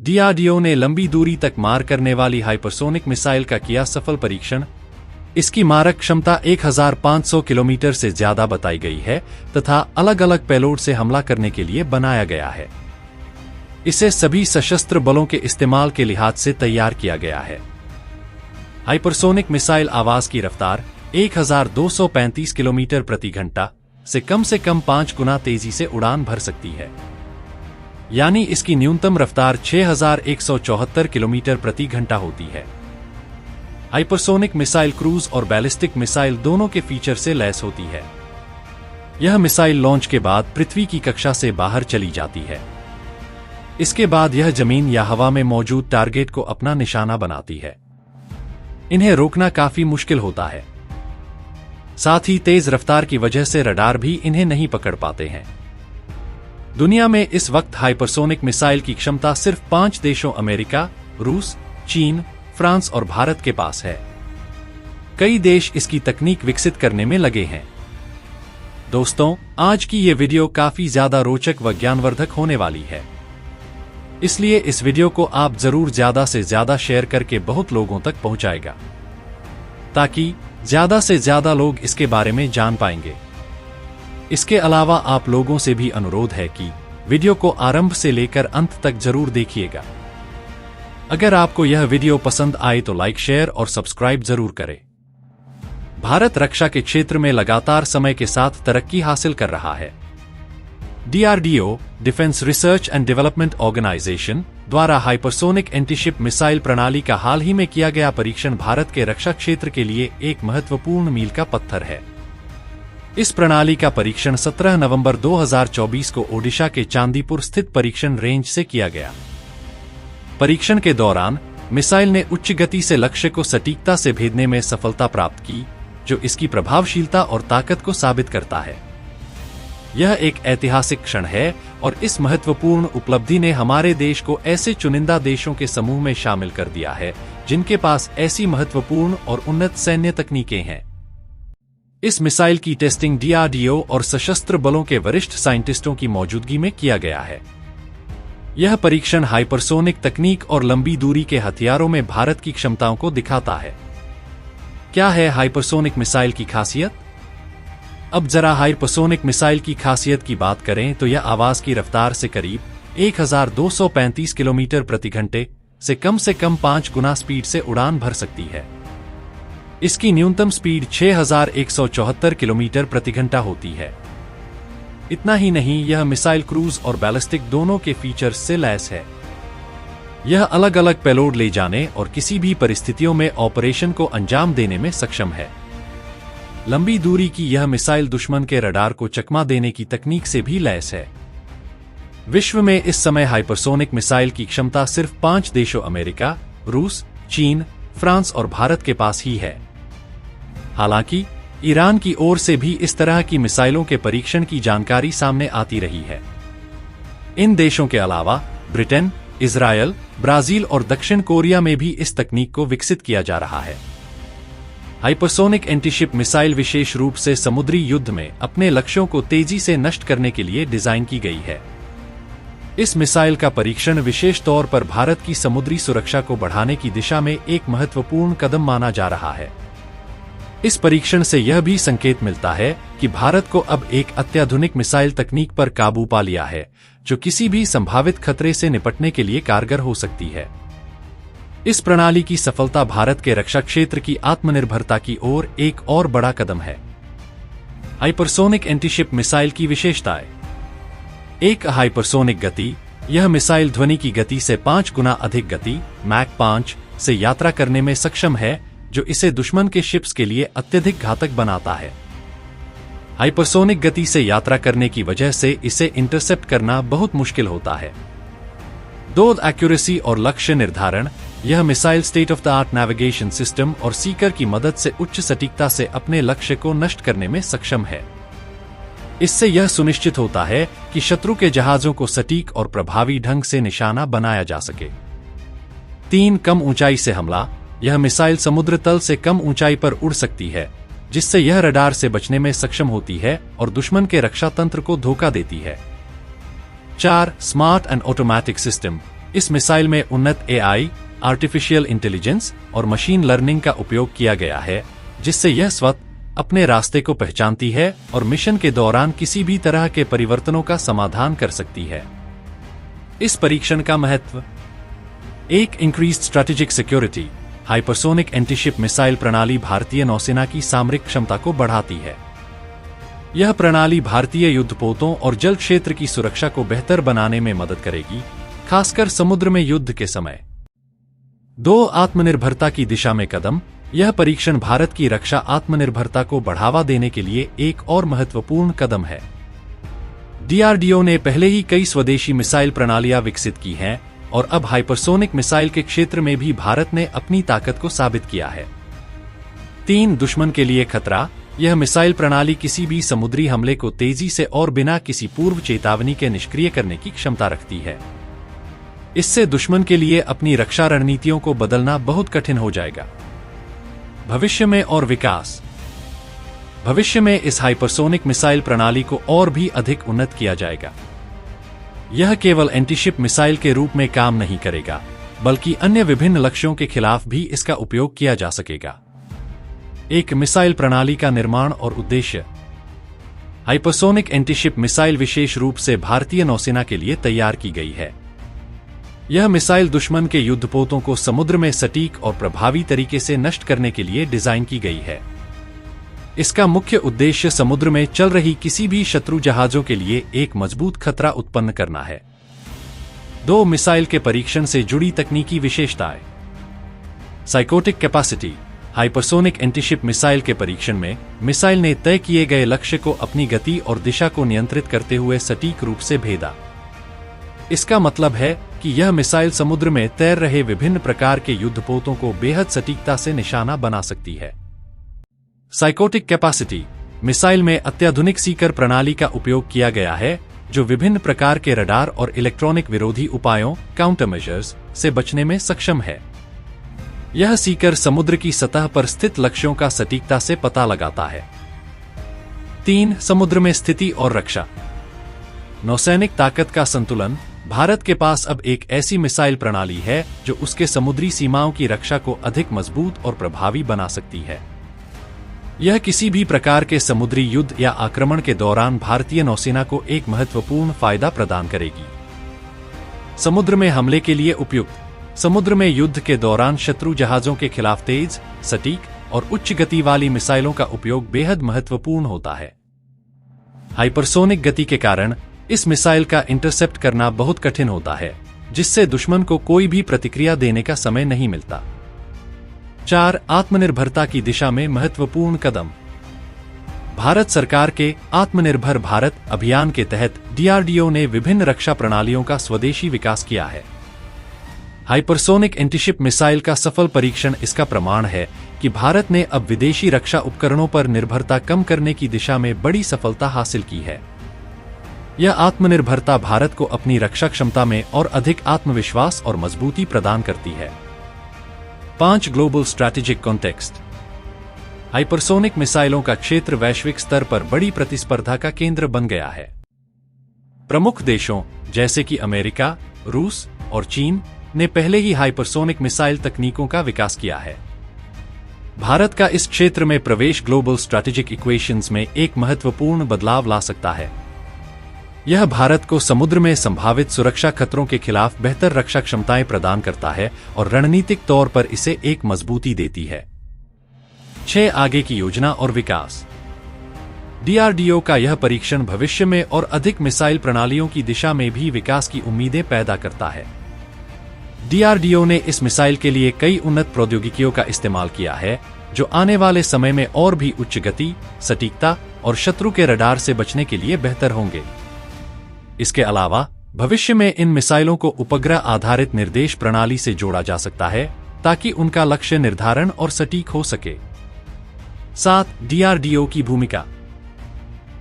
DRDO ने लंबी दूरी तक मार करने वाली हाइपरसोनिक मिसाइल का किया सफल परीक्षण। इसकी मारक क्षमता 1500 किलोमीटर से ज्यादा बताई गई है तथा अलग अलग पेलोड से हमला करने के लिए बनाया गया है। इसे सभी सशस्त्र बलों के इस्तेमाल के लिहाज से तैयार किया गया है। हाइपरसोनिक मिसाइल आवाज की रफ्तार 1235 किलोमीटर प्रति घंटा से कम 5 गुना तेजी से उड़ान भर सकती है, यानी इसकी न्यूनतम रफ्तार 6174 किलोमीटर प्रति घंटा होती है। हाइपरसोनिक मिसाइल क्रूज और बैलिस्टिक मिसाइल दोनों के फीचर से लैस होती है। यह मिसाइल लॉन्च के बाद पृथ्वी की कक्षा से बाहर चली जाती है। इसके बाद यह जमीन या हवा में मौजूद टारगेट को अपना निशाना बनाती है। इन्हें रोकना काफी मुश्किल होता है। साथ ही तेज रफ्तार की वजह से रडार भी इन्हें नहीं पकड़ पाते हैं। दुनिया में इस वक्त हाइपरसोनिक मिसाइल की क्षमता सिर्फ 5 देशों अमेरिका, रूस, चीन, फ्रांस और भारत के पास है। कई देश इसकी तकनीक विकसित करने में लगे हैं। दोस्तों, आज की ये वीडियो काफी ज्यादा रोचक व ज्ञानवर्धक होने वाली है, इसलिए इस वीडियो को आप जरूर ज्यादा से ज्यादा शेयर करके बहुत लोगों तक पहुंचाएगा, ताकि ज्यादा से ज्यादा लोग इसके बारे में जान पाएंगे। इसके अलावा आप लोगों से भी अनुरोध है कि वीडियो को आरंभ से लेकर अंत तक जरूर देखिएगा। अगर आपको यह वीडियो पसंद आए तो लाइक, शेयर और सब्सक्राइब जरूर करें। भारत रक्षा के क्षेत्र में लगातार समय के साथ तरक्की हासिल कर रहा है। DRDO, defence research and development organisation द्वारा हाइपरसोनिक एंटीशिप मिसाइल प्रणाली का हाल ही में किया गया परीक्षण भारत के रक्षा क्षेत्र के लिए एक महत्वपूर्ण मील का पत्थर है। इस प्रणाली का परीक्षण 17 नवंबर 2024 को ओडिशा के चांदीपुर स्थित परीक्षण रेंज से किया गया। परीक्षण के दौरान मिसाइल ने उच्च गति से लक्ष्य को सटीकता से भेदने में सफलता प्राप्त की, जो इसकी प्रभावशीलता और ताकत को साबित करता है। यह एक ऐतिहासिक क्षण है और इस महत्वपूर्ण उपलब्धि ने हमारे देश को ऐसे चुनिंदा देशों के समूह में शामिल कर दिया है जिनके पास ऐसी महत्वपूर्ण और उन्नत सैन्य तकनीकें हैं। इस मिसाइल की टेस्टिंग डीआरडीओ और सशस्त्र बलों के वरिष्ठ साइंटिस्टों की मौजूदगी में किया गया है। यह परीक्षण हाइपरसोनिक तकनीक और लंबी दूरी के हथियारों में भारत की क्षमताओं को दिखाता है। क्या है हाइपरसोनिक मिसाइल की खासियत? अब जरा हाइपरसोनिक मिसाइल की खासियत की बात करें तो यह आवाज की रफ्तार से करीब 1235 किलोमीटर प्रति घंटे से कम 5 गुना स्पीड से उड़ान भर सकती है। इसकी न्यूनतम स्पीड 6174 किलोमीटर प्रति घंटा होती है। इतना ही नहीं, यह मिसाइल क्रूज और बैलिस्टिक दोनों के फीचर्स से लैस है। यह अलग अलग पेलोड ले जाने और किसी भी परिस्थितियों में ऑपरेशन को अंजाम देने में सक्षम है। लंबी दूरी की यह मिसाइल दुश्मन के रडार को चकमा देने की तकनीक से भी लैस है। विश्व में इस समय हाइपरसोनिक मिसाइल की क्षमता सिर्फ 5 देशों अमेरिका, रूस, चीन, फ्रांस और भारत के पास ही है। हालांकि ईरान की ओर से भी इस तरह की मिसाइलों के परीक्षण की जानकारी सामने आती रही है। इन देशों के अलावा ब्रिटेन, इजरायल, ब्राजील और दक्षिण कोरिया में भी इस तकनीक को विकसित किया जा रहा है। हाइपरसोनिक एंटीशिप मिसाइल विशेष रूप से समुद्री युद्ध में अपने लक्ष्यों को तेजी से नष्ट करने के लिए डिजाइन की गई है। इस मिसाइल का परीक्षण विशेष तौर पर भारत की समुद्री सुरक्षा को बढ़ाने की दिशा में एक महत्वपूर्ण कदम माना जा रहा है। इस परीक्षण से यह भी संकेत मिलता है कि भारत को अब एक अत्याधुनिक मिसाइल तकनीक पर काबू पा लिया है, जो किसी भी संभावित खतरे से निपटने के लिए कारगर हो सकती है। इस प्रणाली की सफलता भारत के रक्षा क्षेत्र की आत्मनिर्भरता की ओर एक और बड़ा कदम है। हाइपरसोनिक एंटीशिप मिसाइल की विशेषताएं। एक हाइपरसोनिक गति। यह मिसाइल ध्वनि की गति से 5 गुना अधिक गति, मैक 5 से यात्रा करने में सक्षम है, जो इसे दुश्मन के शिप्स के लिए अत्यधिक घातक बनाता है। हाइपरसोनिक गति से यात्रा करने की वजह से इसे इंटरसेप्ट करना बहुत मुश्किल होता है। 2 एक्यूरेसी और लक्ष्य निर्धारण। यह missile state of the art navigation system और सीकर की मदद से उच्च सटीकता से अपने लक्ष्य को नष्ट करने में सक्षम है। इससे यह सुनिश्चित होता है कि शत्रु के जहाजों को सटीक और प्रभावी ढंग से निशाना बनाया जा सके। 3 कम ऊंचाई से हमला। यह मिसाइल समुद्र तल से कम ऊंचाई पर उड़ सकती है, जिससे यह रडार से बचने में सक्षम होती है और दुश्मन के रक्षा तंत्र को धोखा देती है। 4 स्मार्ट एंड ऑटोमेटिक सिस्टम। इस मिसाइल में उन्नत AI, आर्टिफिशियल इंटेलिजेंस और मशीन लर्निंग का उपयोग किया गया है, जिससे यह स्वतः अपने रास्ते को पहचानती है और मिशन के दौरान किसी भी तरह के परिवर्तनों का समाधान कर सकती है। इस परीक्षण का महत्व: एक, increased strategic security. Hypersonic antiship missile प्रणाली भारतीय नौसेना की सामरिक क्षमता को बढ़ाती है। यह प्रणाली भारतीय युद्धपोतों और जल क्षेत्र की सुरक्षा को बेहतर बनाने में मदद करेगी, खासकर समुद्र में युद्ध के समय। 2, आत्मनिर्भरता की दिशा में कदम। यह परीक्षण भारत की रक्षा आत्मनिर्भरता को बढ़ावा देने के लिए एक और महत्वपूर्ण कदम है। DRDO ने पहले ही कई स्वदेशी मिसाइल प्रणालियां विकसित की हैं और अब हाइपरसोनिक मिसाइल के क्षेत्र में भी भारत ने अपनी ताकत को साबित किया है। 3, दुश्मन के लिए खतरा। यह मिसाइल प्रणाली किसी भी समुद्री हमले को तेजी से और बिना किसी पूर्व चेतावनी के निष्क्रिय करने की क्षमता रखती है। इससे दुश्मन के लिए अपनी रक्षा रणनीतियों को बदलना बहुत कठिन हो जाएगा। भविष्य में और विकास। भविष्य में इस हाइपरसोनिक मिसाइल प्रणाली को और भी अधिक उन्नत किया जाएगा। यह केवल एंटीशिप मिसाइल के रूप में काम नहीं करेगा, बल्कि अन्य विभिन्न लक्ष्यों के खिलाफ भी इसका उपयोग किया जा सकेगा। एक, मिसाइल प्रणाली का निर्माण और उद्देश्य। हाइपरसोनिक एंटीशिप मिसाइल विशेष रूप से भारतीय नौसेना के लिए तैयार की गई है। यह मिसाइल दुश्मन के युद्धपोतों को समुद्र में सटीक और प्रभावी तरीके से नष्ट करने के लिए डिजाइन की गई है। इसका मुख्य उद्देश्य समुद्र में चल रही किसी भी शत्रु जहाजों के लिए एक मजबूत खतरा उत्पन्न करना है। 2, मिसाइल के परीक्षण से जुड़ी तकनीकी विशेषताएं। Psychotic capacity. Hypersonic antiship missile के परीक्षण में मिसाइल ने तय किए गए लक्ष्य को अपनी गति और दिशा को नियंत्रित करते हुए सटीक रूप से भेदा। इसका मतलब है कि यह मिसाइल समुद्र में तैर रहे विभिन्न प्रकार के युद्धपोतों को बेहद सटीकता से निशाना बना सकती है। Psychotic capacity. मिसाइल में अत्याधुनिक सीकर प्रणाली का उपयोग किया गया है, जो विभिन्न प्रकार के रडार और इलेक्ट्रॉनिक विरोधी उपायों काउंटर मेजर्स से बचने में सक्षम है। यह सीकर समुद्र की सतह पर स्थित लक्ष्यों का सटीकता से पता लगाता है। 3, समुद्र में स्थिति और रक्षा। नौसैनिक ताकत का संतुलन। भारत के पास अब एक ऐसी मिसाइल प्रणाली है जो उसके समुद्री सीमाओं की रक्षा को अधिक मजबूत और प्रभावी बना सकती है। यह किसी भी प्रकार के समुद्री युद्ध या आक्रमण के दौरान भारतीय नौसेना को एक महत्वपूर्ण फायदा प्रदान करेगी। समुद्र में हमले के लिए उपयुक्त। समुद्र में युद्ध के दौरान शत्रु जहाजों के खिलाफ तेज, सटीक और उच्च गति वाली मिसाइलों का उपयोग बेहद महत्वपूर्ण होता है। हाइपरसोनिक गति के कारण इस मिसाइल का इंटरसेप्ट करना बहुत कठिन होता है, जिससे दुश्मन को कोई भी प्रतिक्रिया देने का समय नहीं मिलता। 4, आत्मनिर्भरता की दिशा में महत्वपूर्ण कदम। भारत सरकार के आत्मनिर्भर भारत अभियान के तहत DRDO ने विभिन्न रक्षा प्रणालियों का स्वदेशी विकास किया है। हाइपरसोनिक एंटीशिप मिसाइल का सफल परीक्षण इसका प्रमाण है कि भारत ने अब विदेशी रक्षा उपकरणों पर निर्भरता कम करने की दिशा में बड़ी सफलता हासिल की है। यह आत्मनिर्भरता भारत को अपनी रक्षा क्षमता में और अधिक आत्मविश्वास और मजबूती प्रदान करती है। 5, ग्लोबल स्ट्रैटेजिक कॉन्टेक्स्ट। हाइपरसोनिक मिसाइलों का क्षेत्र वैश्विक स्तर पर बड़ी प्रतिस्पर्धा का केंद्र बन गया है। प्रमुख देशों जैसे कि अमेरिका, रूस और चीन ने पहले ही हाइपरसोनिक मिसाइल तकनीकों का विकास किया है। भारत का इस क्षेत्र में प्रवेश ग्लोबल स्ट्रैटेजिक इक्वेशंस में एक महत्वपूर्ण बदलाव ला सकता है। यह भारत को समुद्र में संभावित सुरक्षा खतरों के खिलाफ बेहतर रक्षा क्षमताएं प्रदान करता है और रणनीतिक तौर पर इसे एक मजबूती देती है। 6, आगे की योजना और विकास। DRDO का यह परीक्षण भविष्य में और अधिक मिसाइल प्रणालियों की दिशा में भी विकास की उम्मीदें पैदा करता है। DRDO ने इस मिसाइल के लिए कई उन्नत प्रौद्योगिकियों का इस्तेमाल किया है, जो आने वाले समय में और भी उच्च गति, सटीकता और शत्रु के रडार से बचने के लिए बेहतर होंगे। इसके अलावा भविष्य में इन मिसाइलों को उपग्रह आधारित निर्देश प्रणाली से जोड़ा जा सकता है, ताकि उनका लक्ष्य निर्धारण और सटीक हो सके। 7, DRDO की भूमिका।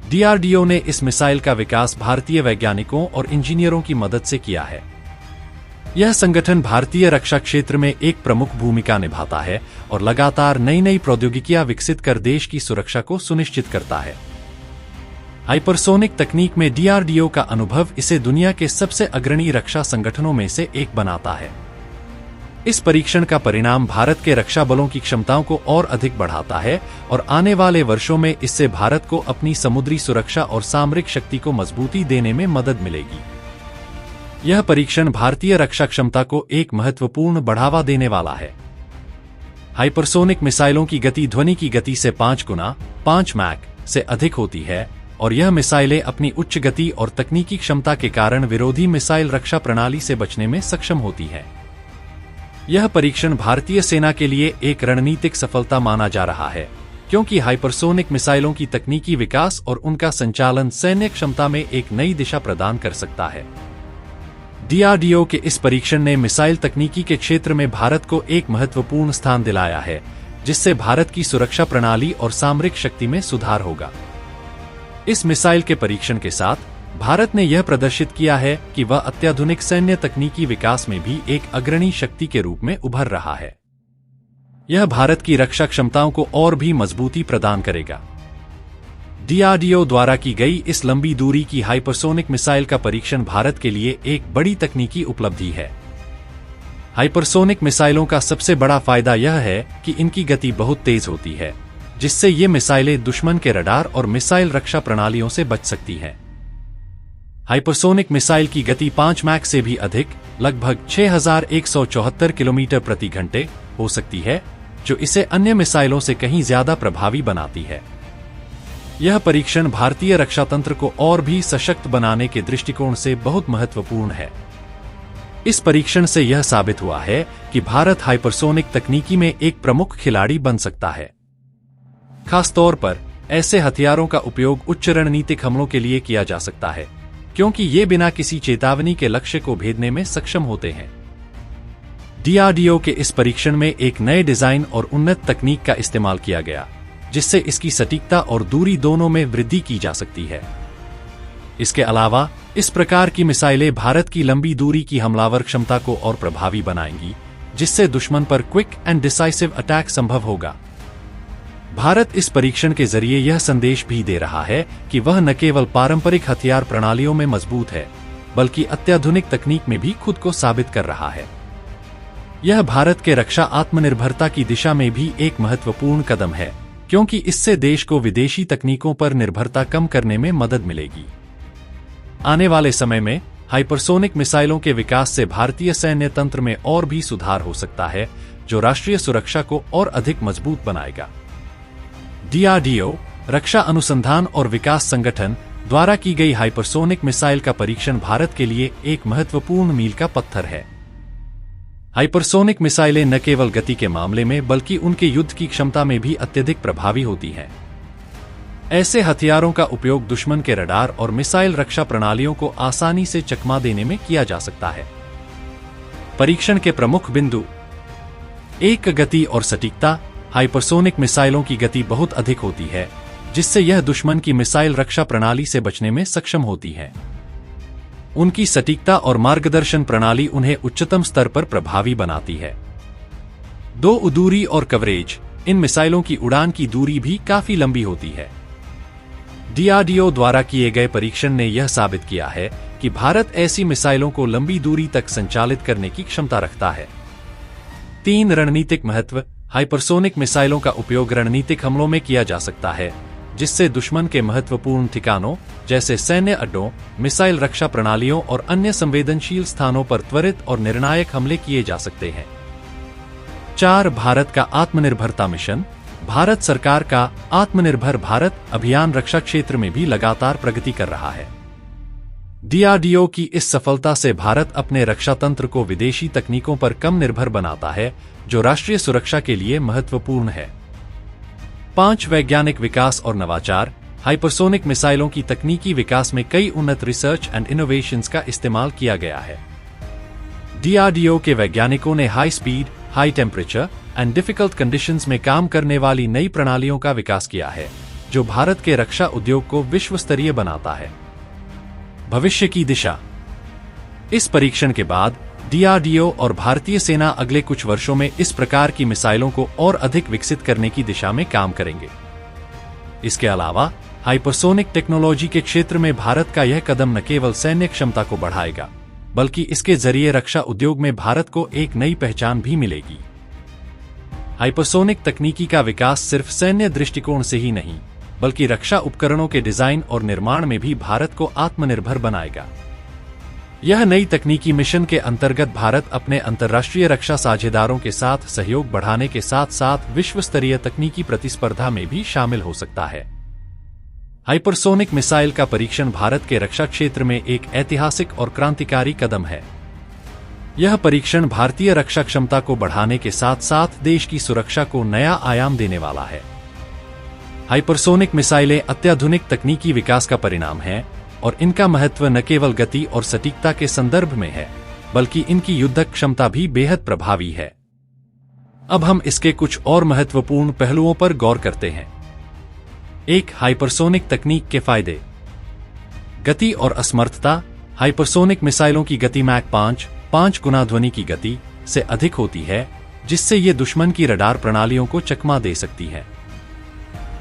DRDO ने इस मिसाइल का विकास भारतीय वैज्ञानिकों और इंजीनियरों की मदद से किया है। यह संगठन भारतीय रक्षा क्षेत्र में एक प्रमुख भूमिका निभाता है और लगातार नई नई प्रौद्योगिकियां विकसित कर देश की सुरक्षा को सुनिश्चित करता है। हाइपरसोनिक तकनीक में डीआरडीओ का अनुभव इसे दुनिया के सबसे अग्रणी रक्षा संगठनों में से एक बनाता है। इस परीक्षण का परिणाम भारत के रक्षा बलों की क्षमताओं को और अधिक बढ़ाता है और आने वाले वर्षों में इससे भारत को अपनी समुद्री सुरक्षा और सामरिक शक्ति को मजबूती देने में मदद मिलेगी। यह परीक्षण भारतीय रक्षा क्षमता को एक महत्वपूर्ण बढ़ावा देने वाला है। हाइपरसोनिक मिसाइलों की गति ध्वनि की गति से 5 गुना 5 मैक से अधिक होती है और यह मिसाइलें अपनी उच्च गति और तकनीकी क्षमता के कारण विरोधी मिसाइल रक्षा प्रणाली से बचने में सक्षम होती हैं। यह परीक्षण भारतीय सेना के लिए एक रणनीतिक सफलता माना जा रहा है, क्योंकि हाइपरसोनिक मिसाइलों की तकनीकी विकास और उनका संचालन सैन्य क्षमता में एक नई दिशा प्रदान कर सकता है। डीआरडीओ के इस परीक्षण ने मिसाइल तकनीकी के क्षेत्र में भारत को एक महत्वपूर्ण स्थान दिलाया है, जिससे भारत की सुरक्षा प्रणाली और सामरिक शक्ति में सुधार होगा। इस मिसाइल के परीक्षण के साथ भारत ने यह प्रदर्शित किया है कि वह अत्याधुनिक सैन्य तकनीकी विकास में भी एक अग्रणी शक्ति के रूप में उभर रहा है। यह भारत की रक्षा क्षमताओं को और भी मजबूती प्रदान करेगा। डीआरडीओ द्वारा की गई इस लंबी दूरी की हाइपरसोनिक मिसाइल का परीक्षण भारत के लिए एक बड़ी तकनीकी उपलब्धि है। हाइपरसोनिक मिसाइलों का सबसे बड़ा फायदा यह है कि इनकी गति बहुत तेज होती है, जिससे ये मिसाइलें दुश्मन के रडार और मिसाइल रक्षा प्रणालियों से बच सकती हैं। हाइपरसोनिक मिसाइल की गति 5 मैक से भी अधिक, लगभग 6174 किलोमीटर प्रति घंटे हो सकती है, जो इसे अन्य मिसाइलों से कहीं ज्यादा प्रभावी बनाती है। यह परीक्षण भारतीय रक्षा तंत्र को और भी सशक्त बनाने के दृष्टिकोण से बहुत महत्वपूर्ण है। इस परीक्षण से यह साबित हुआ है कि भारत हाइपरसोनिक तकनीकी में एक प्रमुख खिलाड़ी बन सकता है। खास तौर पर ऐसे हथियारों का उपयोग उच्च रणनीतिक हमलों के लिए किया जा सकता है, क्योंकि ये बिना किसी चेतावनी के लक्ष्य को भेदने में सक्षम होते हैं। डीआरडीओ के इस परीक्षण में एक नए डिजाइन और उन्नत तकनीक का इस्तेमाल किया गया, जिससे इसकी सटीकता और दूरी दोनों में वृद्धि की जा सकती है। इसके अलावा इस प्रकार की मिसाइलें भारत की लंबी दूरी की हमलावर क्षमता को और प्रभावी बनाएंगी, जिससे दुश्मन पर क्विक एंड डिसाइसिव अटैक संभव होगा। भारत इस परीक्षण के जरिए यह संदेश भी दे रहा है कि वह न केवल पारंपरिक हथियार प्रणालियों में मजबूत है, बल्कि अत्याधुनिक तकनीक में भी खुद को साबित कर रहा है। यह भारत के रक्षा आत्मनिर्भरता की दिशा में भी एक महत्वपूर्ण कदम है, क्योंकि इससे देश को विदेशी तकनीकों पर निर्भरता कम करने में मदद मिलेगी। आने वाले समय में हाइपरसोनिक मिसाइलों के विकास से भारतीय सैन्य तंत्र में और भी सुधार हो सकता है, जो राष्ट्रीय सुरक्षा को और अधिक मजबूत बनाएगा। डीआरडीओ, रक्षा अनुसंधान और विकास संगठन द्वारा की गई हाइपरसोनिक मिसाइल का परीक्षण भारत के लिए एक महत्वपूर्ण मील का पत्थर है। हाइपरसोनिक मिसाइलें न केवल गति के मामले में बल्कि उनके युद्ध की क्षमता में भी अत्यधिक प्रभावी होती हैं। ऐसे हथियारों का उपयोग दुश्मन के रडार और मिसाइल रक्षा प्रणालियों को आसानी से चकमा देने में किया जा सकता है। परीक्षण के प्रमुख बिंदु: 1. गति और सटीकता। हाइपरसोनिक मिसाइलों की गति बहुत अधिक होती है, जिससे यह दुश्मन की मिसाइल रक्षा प्रणाली से बचने में सक्षम होती है। उनकी सटीकता और मार्गदर्शन प्रणाली उन्हें उच्चतम स्तर पर प्रभावी बनाती है। 2. दूरी और कवरेज। इन मिसाइलों की उड़ान की दूरी भी काफी लंबी होती है। डीआरडीओ द्वारा किए गए परीक्षण ने यह साबित किया है कि भारत ऐसी मिसाइलों को लंबी दूरी तक संचालित करने की क्षमता रखता है। 3. रणनीतिक महत्व। हाइपरसोनिक मिसाइलों का उपयोग रणनीतिक हमलों में किया जा सकता है, जिससे दुश्मन के महत्वपूर्ण ठिकानों जैसे सैन्य अड्डों, मिसाइल रक्षा प्रणालियों और अन्य संवेदनशील स्थानों पर त्वरित और निर्णायक हमले किए जा सकते हैं। 4. भारत का आत्मनिर्भरता मिशन। भारत सरकार का आत्मनिर्भर भारत अभियान रक्षा क्षेत्र में भी लगातार प्रगति कर रहा है। डीआरडीओ की इस सफलता से भारत अपने रक्षा तंत्र को विदेशी तकनीकों पर कम निर्भर बनाता है, जो राष्ट्रीय सुरक्षा के लिए महत्वपूर्ण है। 5. वैज्ञानिक विकास और नवाचार। हाइपरसोनिक मिसाइलों की तकनीकी विकास में कई उन्नत रिसर्च एंड इनोवेशंस का इस्तेमाल किया गया है। डीआरडीओ के वैज्ञानिकों ने high speed, high temperature and difficult conditions में काम करने वाली नई प्रणालियों का विकास किया है, जो भारत के रक्षा उद्योग को विश्व स्तरीय बनाता है। भविष्य की दिशा। इस परीक्षण के बाद डीआरडीओ और भारतीय सेना अगले कुछ वर्षों में इस प्रकार की मिसाइलों को और अधिक विकसित करने की दिशा में काम करेंगे। इसके अलावा हाइपरसोनिक टेक्नोलॉजी के क्षेत्र में भारत का यह कदम न केवल सैन्य क्षमता को बढ़ाएगा, बल्कि इसके जरिए रक्षा उद्योग में भारत को एक नई पहचान भी मिलेगी। हाइपरसोनिक तकनीकी का विकास सिर्फ सैन्य दृष्टिकोण से ही नहीं, बल्कि रक्षा उपकरणों के डिजाइन और निर्माण में भी भारत को आत्मनिर्भर बनाएगा। यह नई तकनीकी मिशन के अंतर्गत भारत अपने अंतर्राष्ट्रीय रक्षा साझेदारों के साथ सहयोग बढ़ाने के साथ साथ विश्व स्तरीय तकनीकी प्रतिस्पर्धा में भी शामिल हो सकता है। हाइपरसोनिक मिसाइल का परीक्षण भारत के रक्षा क्षेत्र में एक ऐतिहासिक और क्रांतिकारी कदम है। यह परीक्षण भारतीय रक्षा क्षमता को बढ़ाने के साथ साथ देश की सुरक्षा को नया आयाम देने वाला है। हाइपरसोनिक मिसाइलें अत्याधुनिक तकनीकी विकास का परिणाम है और इनका महत्व न केवल गति और सटीकता के संदर्भ में है, बल्कि इनकी युद्धक क्षमता भी बेहद प्रभावी है। अब हम इसके कुछ और महत्वपूर्ण पहलुओं पर गौर करते हैं। 1. हाइपरसोनिक तकनीक के फायदे। गति और असमर्थता। हाइपरसोनिक मिसाइलों की गति मैक 5 गुना ध्वनि की गति से अधिक होती है, जिससे ये दुश्मन की रडार प्रणालियों को चकमा दे सकती है।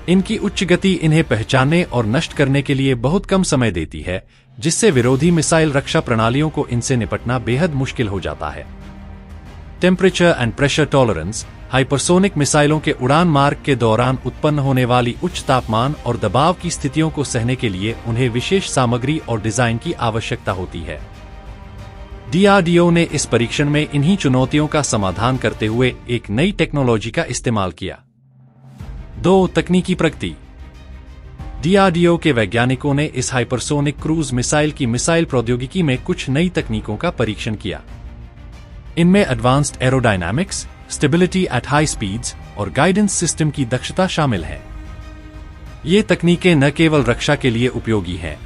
इनकी उच्च गति इन्हें पहचानने और नष्ट करने के लिए बहुत कम समय देती है, जिससे विरोधी मिसाइल रक्षा प्रणालियों को इनसे निपटना बेहद मुश्किल हो जाता है। Temperature and pressure tolerance. Hypersonic मिसाइलों के उड़ान मार्ग के दौरान उत्पन्न होने वाली उच्च तापमान और दबाव की स्थितियों को सहने के लिए उन्हें विशेष सामग्री और डिजाइन की आवश्यकता होती है। DRDO ने इस परीक्षण में इन्हीं चुनौतियों का समाधान करते हुए एक नई टेक्नोलॉजी का इस्तेमाल किया। 2. तकनीकी प्रगति। DRDO के वैज्ञानिकों ने इस हाइपरसोनिक क्रूज मिसाइल की मिसाइल प्रौद्योगिकी में कुछ नई तकनीकों का परीक्षण किया। इनमें advanced aerodynamics, stability at high speeds और गाइडेंस सिस्टम की दक्षता शामिल है। ये तकनीकें न केवल रक्षा के लिए उपयोगी हैं,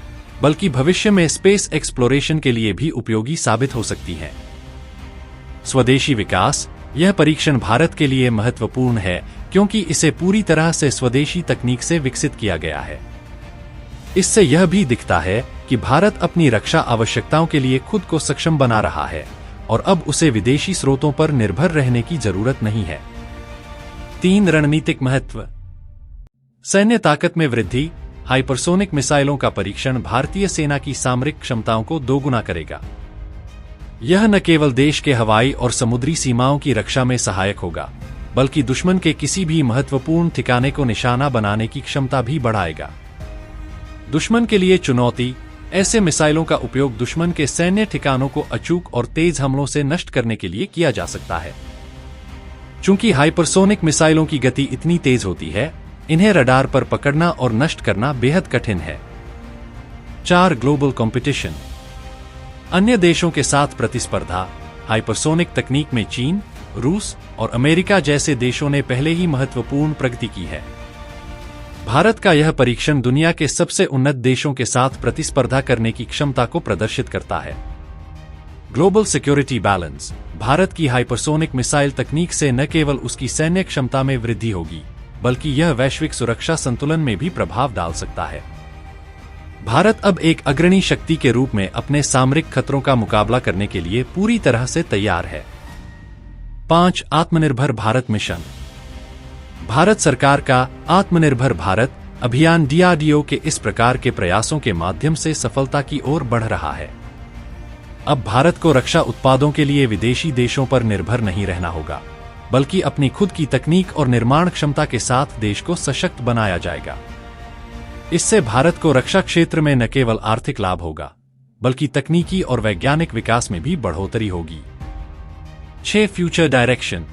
बल्कि भविष्य में स्पेस एक्सप्लोरेशन के लिए भी उपयोगी साबित हो सकती हैं। स्वदेशी विकास। यह परीक्षण भारत के लिए महत्वपूर्ण है क्योंकि इसे पूरी तरह से स्वदेशी तकनीक से विकसित किया गया है। इससे यह भी दिखता है कि भारत अपनी रक्षा आवश्यकताओं के लिए खुद को सक्षम बना रहा है और अब उसे विदेशी स्रोतों पर निर्भर रहने की जरूरत नहीं है। 3. रणनीतिक महत्व। सैन्य ताकत में वृद्धि। हाइपरसोनिक मिसाइलों का परीक्षण भारतीय सेना की सामरिक क्षमताओं को दोगुना करेगा। यह न केवल देश के हवाई और समुद्री सीमाओं की रक्षा में सहायक होगा, बल्कि दुश्मन के किसी भी महत्वपूर्ण ठिकाने को निशाना बनाने की क्षमता भी बढ़ाएगा। दुश्मन के लिए चुनौती। ऐसे मिसाइलों का उपयोग दुश्मन के सैन्य ठिकानों को अचूक और तेज हमलों से नष्ट करने के लिए किया जा सकता है। चूंकि हाइपरसोनिक मिसाइलों की गति इतनी तेज होती है, इन्हें रडार पर पकड़ना और नष्ट करना बेहद कठिन है। 4. Global competition. अन्य देशों के साथ प्रतिस्पर्धा। हाइपरसोनिक तकनीक में चीन, रूस और अमेरिका जैसे देशों ने पहले ही महत्वपूर्ण प्रगति की है। भारत का यह परीक्षण दुनिया के सबसे उन्नत देशों के साथ प्रतिस्पर्धा करने की क्षमता को प्रदर्शित करता है। Global security balance. भारत की हाइपरसोनिक मिसाइल तकनीक से न केवल उसकी सैन्य क्षमता में वृद्धि होगी, बल्कि यह वैश्विक सुरक्षा संतुलन में भी प्रभाव डाल सकता है। भारत अब एक अग्रणी शक्ति के रूप में अपने सामरिक खतरों का मुकाबला करने के लिए पूरी तरह से तैयार है। 5. आत्मनिर्भर भारत मिशन। भारत सरकार का आत्मनिर्भर भारत अभियान DRDO के इस प्रकार के प्रयासों के माध्यम से सफलता की ओर बढ़ रहा है। अब भारत को रक्षा उत्पादों के लिए विदेशी देशों पर निर्भर नहीं रहना होगा, बल्कि अपनी खुद की तकनीक और निर्माण क्षमता के साथ देश को सशक्त बनाया जाएगा। इससे भारत को रक्षा क्षेत्र में न केवल आर्थिक लाभ होगा, बल्कि तकनीकी और वैज्ञानिक विकास में भी बढ़ोतरी होगी। 6. Future direction.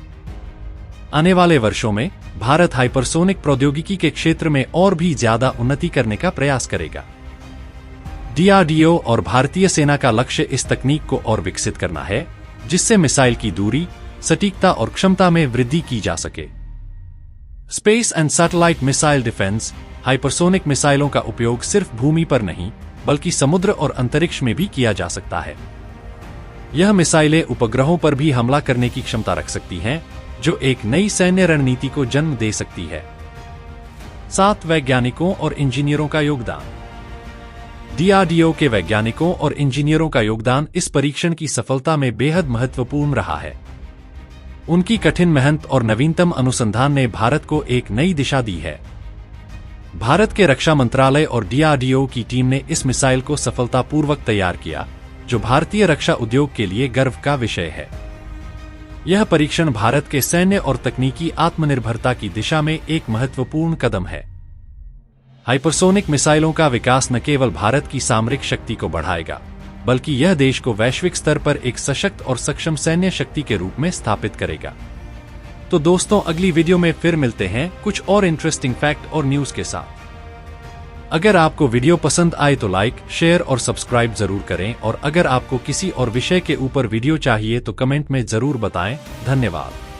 आने वाले वर्षों में भारत हाइपरसोनिक प्रौद्योगिकी के क्षेत्र में और भी ज्यादा उन्नति करने का प्रयास करेगा। DRDO और भारतीय सेना का लक्ष्य इस तकनीक को और विकसित करना है, जिससे मिसाइल की दूरी, सटीकता और क्षमता में वृद्धि की जा सके। Space and satellite missile defence. Hypersonic मिसाइलों का उपयोग सिर्फ भूमि पर नहीं, बल्कि समुद्र और अंतरिक्ष में भी किया जा सकता है। यह मिसाइलें उपग्रहों पर भी हमला करने की क्षमता रख सकती हैं, जो एक नई सैन्य रणनीति को जन्म दे सकती है। 7. वैज्ञानिकों और इंजीनियरों का योगदान। DRDO के वैज्ञानिकों और इंजीनियरों का योगदान इस परीक्षण की सफलता में बेहद महत्वपूर्ण रहा है। उनकी कठिन मेहनत और नवीनतम अनुसंधान ने भारत को एक नई दिशा दी है। भारत के रक्षा मंत्रालय और DRDO की टीम ने इस मिसाइल को सफलतापूर्वक तैयार किया, जो भारतीय रक्षा उद्योग के लिए गर्व का विषय है। यह परीक्षण भारत के सैन्य और तकनीकी आत्मनिर्भरता की दिशा में एक महत्वपूर्ण कदम है। हाइपरसोनिक मिसाइलों का विकास न केवल भारत की सामरिक शक्ति को बढ़ाएगा, बल्कि यह देश को वैश्विक स्तर पर एक सशक्त और सक्षम सैन्य शक्ति के रूप में स्थापित करेगा। तो दोस्तों, अगली वीडियो में फिर मिलते हैं कुछ और इंटरेस्टिंग फैक्ट और न्यूज के साथ। अगर आपको वीडियो पसंद आए तो लाइक, शेयर और सब्सक्राइब जरूर करें, और अगर आपको किसी और विषय के ऊपर वीडियो चाहिए तो कमेंट में जरूर बताएं। धन्यवाद।